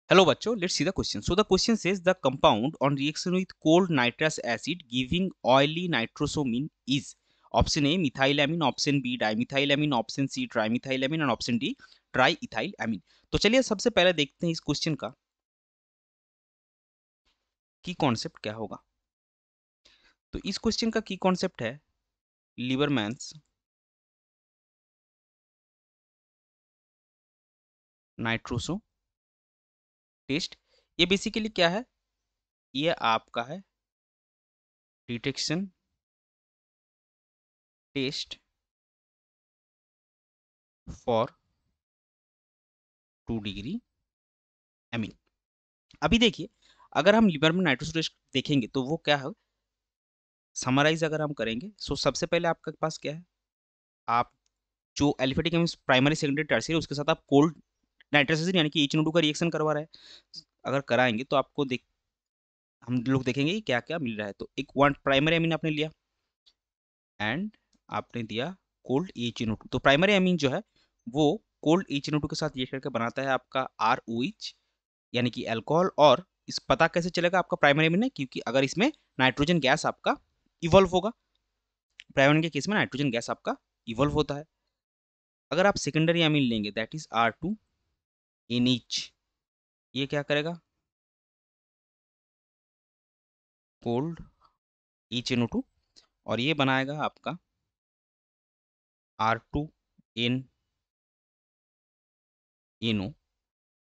Hello बच्चों, let's see the question. So the question says the compound on reaction with cold nitrous acid giving oily nitrosamine is option A methylamine, option B dimethylamine, option C trimethylamine and option D triethylamine. तो चलिए सबसे पहले देखते हैं इस question का की concept क्या होगा। तो इस क्वेश्चन का की कॉन्सेप्ट है लीबरमैन्स नाइट्रोसो टेस्ट। ये बेसिकली क्या है, ये आपका है detection test for 2 degree amine. अभी देखिए, अगर हम लिबरमैन नाइट्रोसो टेस्ट देखेंगे तो वो क्या है, समराइज अगर हम करेंगे। सो सबसे पहले आपके पास क्या है, आप जो एलिफेटिक एमिन्स प्राइमरी सेकेंडरी टर्शियरी उसके साथ आप कोल्ड नाइट्रस एसिड यानी कि H2O का रिएक्शन करवा रहा है। अगर कराएंगे तो आपको देख हम लोग देखेंगे कि क्या क्या मिल रहा है। तो एक वन प्राइमरी एमिन आपने लिया एंड आपने दिया कोल्ड H2O। तो प्राइमरी एमिन जो है वो कोल्ड H2O के साथ रिएक्ट करके बनाता है आपका ROH यानी कि अल्कोहल। और इस पता कैसे चलेगा आपका प्राइमरी एमिन है, क्योंकि अगर इसमें नाइट्रोजन गैस आपका इवॉल्व होगा। प्राइमरी के केस में नाइट्रोजन गैस आपका इवॉल्व होता है। अगर आप सेकेंडरी एमीन लेंगे दैट इज R2NH, ये क्या करेगा, कोल्ड HNO2 और ये बनाएगा आपका R2NNO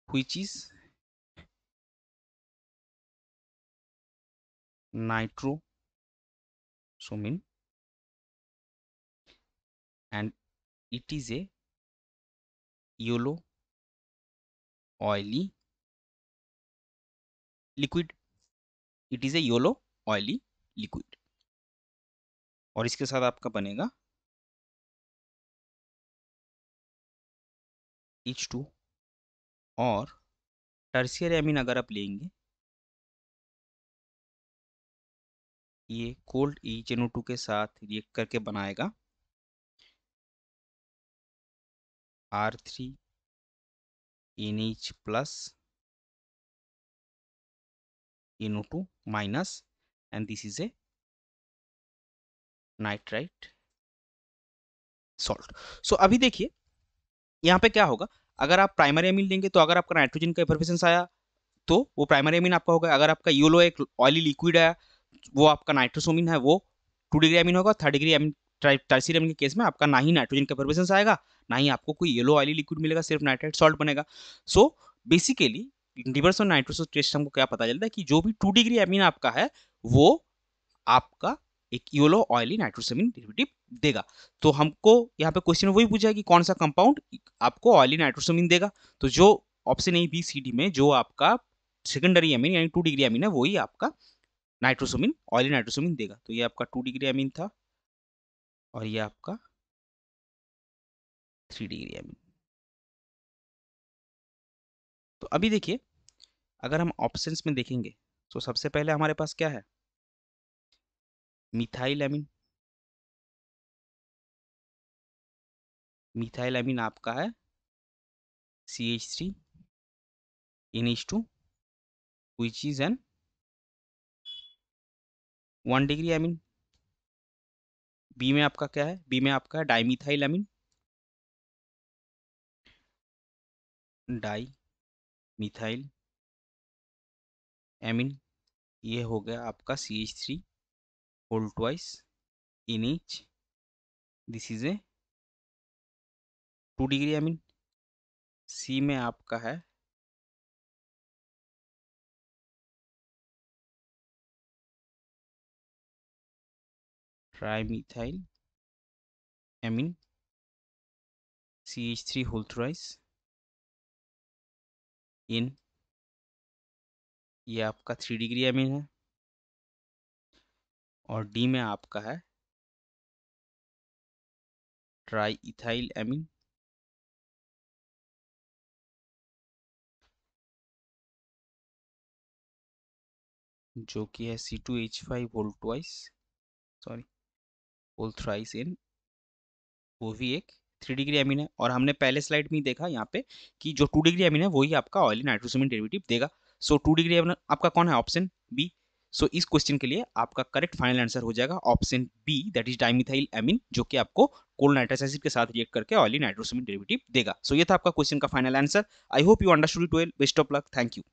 which is nitrosamine and it is a yellow oily liquid, it is a yellow oily liquid। और इसके साथ आपका बनेगा H2 और टर्शियरी एमीन अगर आप लेंगे ये कोल्ड HNO2 के साथ रिएक्ट करके बनाएगा R3NH plus NO2 minus and this is a nitrite salt. So अभी देखिए यहाँ पे क्या होगा, अगर आप प्राइमरी एमीन लेंगे तो अगर आपका नाइट्रोजन का एफर्वेसेंस आया तो वो प्राइमरी एमीन आपका होगा। अगर आपका योलो एक ऑयली लिक्विड है वो आपका नाइट्रोसोमिन है, वो 2 डिग्री एमीन होगा। 3rd degree amine tertiary amine के केस में आपका ना ही नाइट्रोजन का एफर्वेसेंस आएगा ना ही आपको कोई येलो ऑयली लिक्विड मिलेगा, सिर्फ नाइट्राइट सॉल्ट बनेगा। सो बेसिकली रिवर्स और नाइट्रोसो टेस्ट हमको क्या पता चलता है कि जो भी 2 डिग्री एमीन आपका है वो आपका एक योलो ऑयली नाइट्रोसामिन डेरिवेटिव देगा। तो हमको यहाँ पे क्वेश्चन वही पूछा है कि कौन सा कंपाउंड आपको ऑयली नाइट्रोसामिन देगा। तो जो option A B C D में जो आपका सेकेंडरी एमीन यानी 2 डिग्री एमीन है वही आपका नाइट्रोसामिन ऑयली नाइट्रोसामिन देगा। तो ये आपका 2 डिग्री एमीन था और ये आपका 3 डिग्री एमीन। तो अभी देखिए, अगर हम ऑप्शंस में देखेंगे तो सबसे पहले हमारे पास क्या है, मिथाइल एमीन। मिथाइल एमीन आपका है CH3NH2 which is an 1 degree amine. B में आपका क्या है, बी में आपका है dimethyl amine, di methyl amine. ये हो गया आपका CH3 whole twice in each, this is a 2 degree amine. C में आपका है trimethyl amine, CH3 whole thrice in, ये आपका 3 डिग्री एमीन है। और डी में आपका है ट्राई इथाइल एमीन, जो कि है C2H5 whole twice, sorry whole thrice N, वो भी एक 3 डिग्री एमीन है और हमने पहले स्लाइड में ही देखा यहाँ पे कि जो 2 डिग्री एमीन है वही आपका ऑयली नाइट्रोसामिन डेरिवेटिव देगा। सो 2 डिग्री एमीन आपका कौन है? Option B. सो इस क्वेश्चन के लिए आपका करेक्ट फाइनल आंसर हो जाएगा option B, that is dimethyl amine, जो कि आपको कोल्ड नाइट्रस एसिड के साथ रिएक्ट करके ऑयली नाइट्रोसामिन डेरिवेटिव देगा। सो ये था आपका क्वेश्चन का final answer. I hope you understood it well. Best of luck. Thank you.